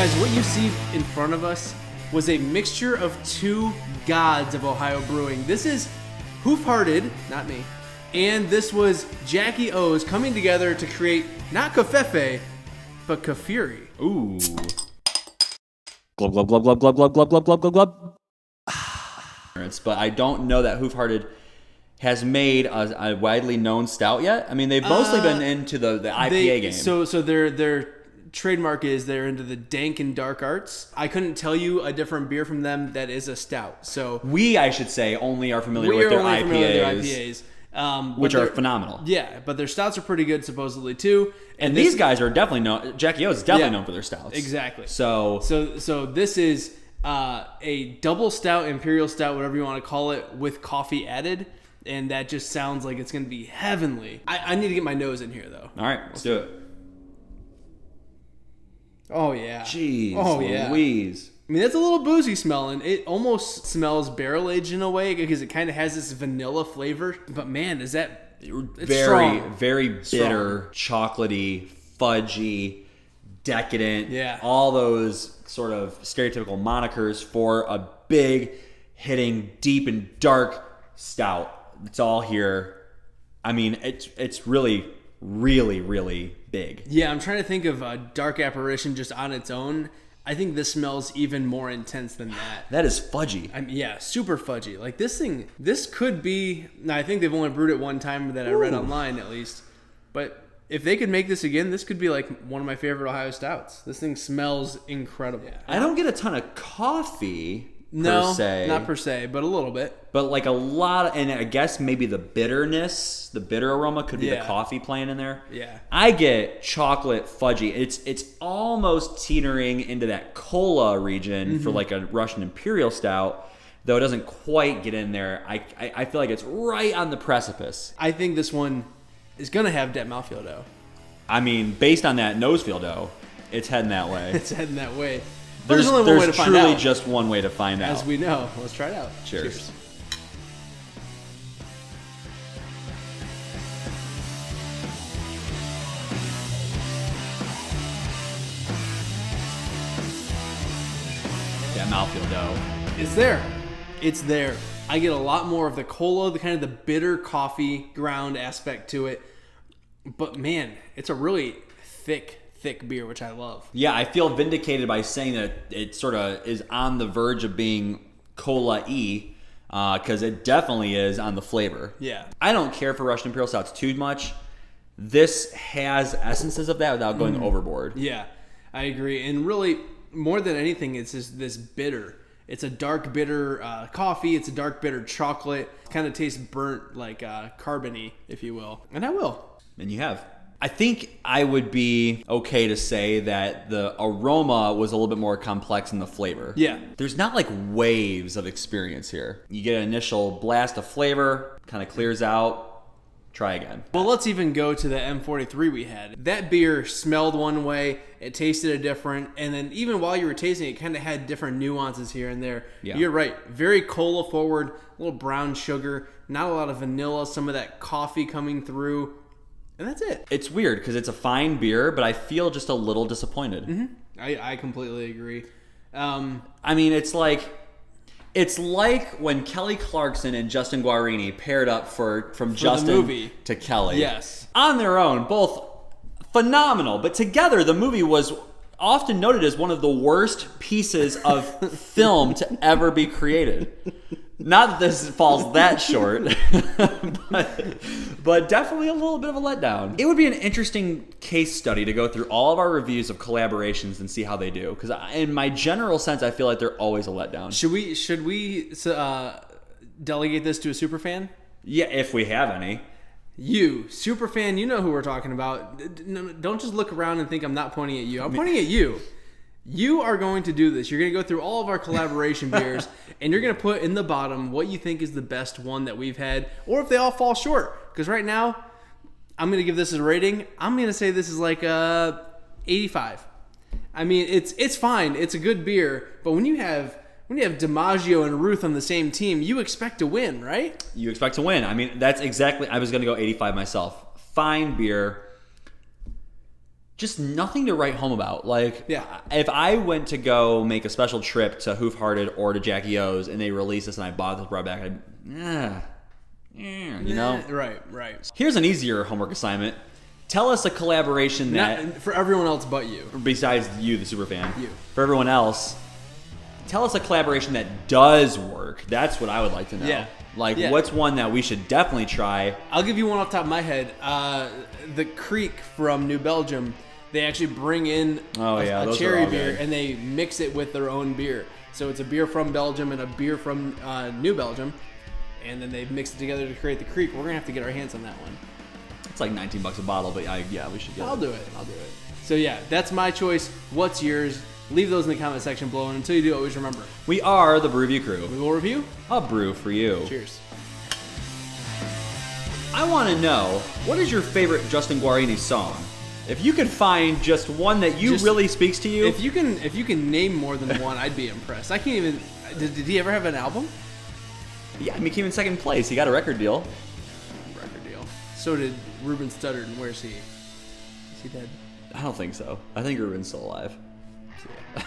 Guys, what you see in front of us was a mixture of two gods of Ohio brewing. This is Hoof Hearted, not me, and this was Jackie O's coming together to create not Koffury, but Koffury. Ooh. Glub, glub, glub, glub, glub, glub, glub, glub, glub, glub, glub. But I don't know that Hoof Hearted has made a widely known stout yet. I mean, they've mostly been into the IPA game. So their trademark is they're into the dank and dark arts. I couldn't tell you a different beer from them that is a stout. So I should say, only are familiar with their IPAs. Which are phenomenal. Yeah, but their stouts are pretty good supposedly too. And these guys are definitely known. Jackie O is definitely known for their stouts. Exactly. So this is a double stout, imperial stout, whatever you want to call it, with coffee added, and that just sounds like it's going to be heavenly. I need to get my nose in here though. All right, let's do it. Oh yeah. Jeez. Oh yeah. Louise. I mean, that's a little boozy smelling. It almost smells barrel-aged in a way because it kind of has this vanilla flavor. But man, is that very bitter, chocolatey, fudgy, decadent. Yeah. All those sort of stereotypical monikers for a big, hitting, deep and dark stout. It's all here. I mean, it's really, really, really big. Yeah, I'm trying to think of a dark apparition just on its own. I think this smells even more intense than that. That is fudgy. Yeah, super fudgy. Like this could be. Now I think they've only brewed it one time that I read online at least. But if they could make this again, this could be like one of my favorite Ohio stouts. This thing smells incredible. Yeah. I don't get a ton of coffee. No, per se. Not per se, but a little bit. But like a lot, and I guess maybe the bitter aroma could be the coffee playing in there. Yeah. I get chocolate fudgy. It's almost teetering into that cola region for like a Russian Imperial Stout, though it doesn't quite get in there. I feel like it's right on the precipice. I think this one is going to have that mouthfeel though. I mean, based on that nose feel though, it's heading that way. It's heading that way. There's only one way to find out. There's truly just one way to find out. As we know. Let's try it out. Cheers. That mouthfeel dough. It's there. It's there. I get a lot more of the cola, the kind of the bitter coffee ground aspect to it. But man, it's a really thick beer, which I love. Yeah, I feel vindicated by saying that it sort of is on the verge of being cola-y, because it definitely is on the flavor. Yeah. I don't care for Russian Imperial Stouts too much. This has essences of that without going overboard. Yeah, I agree. And really, more than anything, it's just this bitter. It's a dark bitter coffee. It's a dark bitter chocolate. It kind of tastes burnt, like carbony, if you will. And I will. And you have. I think I would be okay to say that the aroma was a little bit more complex than the flavor. Yeah. There's not like waves of experience here. You get an initial blast of flavor, kind of clears out, try again. Well, let's even go to the M43 we had. That beer smelled one way, it tasted a different, and then even while you were tasting it, kind of had different nuances here and there. Yeah. You're right. Very cola forward, a little brown sugar, not a lot of vanilla, some of that coffee coming through. And that's it. It's weird because it's a fine beer, but I feel just a little disappointed. Mm-hmm. I completely agree. I mean, it's like when Kelly Clarkson and Justin Guarini paired up from Justin the movie. To Kelly. Yes. On their own, both phenomenal, but together the movie was often noted as one of the worst pieces of film to ever be created. Not that this falls that short, but definitely a little bit of a letdown. It would be an interesting case study to go through all of our reviews of collaborations and see how they do. Because in my general sense, I feel like they're always a letdown. Should we delegate this to a super fan? Yeah, if we have any. You, super fan, you know who we're talking about. Don't just look around and think I'm not pointing at you. I'm pointing at you. You are going to do this. You're going to go through all of our collaboration beers, and you're going to put in the bottom what you think is the best one that we've had, or if they all fall short. Because right now, I'm going to give this a rating. I'm going to say this is like 85. I mean, it's fine. It's a good beer, but when you have DiMaggio and Ruth on the same team, you expect to win, right? You expect to win. I mean, that's exactly. I was going to go 85 myself. Fine beer. just nothing to write home about. Like, Yeah. if I went to go make a special trip to Hoof Hearted or to Jackie O's and they released this and I bought this brought back, you know? Right. Here's an easier homework assignment. Tell us a collaboration that, Not for everyone else but you. besides you, the super fan, You. for everyone else, tell us a collaboration that does work. That's what I would like to know. Yeah. Like, Yeah. what's one that we should definitely try? I'll give you one off the top of my head. The Creek from New Belgium, they actually bring in a those are cherry all beer good. and they mix it with their own beer. So it's a beer from Belgium and a beer from New Belgium, and then they mix it together to create the Creek. We're gonna have to get our hands on that one. It's like $19 a bottle, but yeah, we should get I'll it. do it. So yeah, that's my choice. What's yours? Leave those in the comment section below, and until you do, always remember, We are the Brew Review Crew. we will review. A brew for you. Cheers. I want to know, what is your favorite Justin Guarini song? If you could find just one that really speaks to you. If you can name more than one, I'd be impressed. I can't even. Did he ever have an album? Yeah, I mean, he came in second place. He got a record deal. Record deal. So did Ruben Studdard, and where's he? Is he dead? I don't think so. I think Ruben's still alive. So, yeah.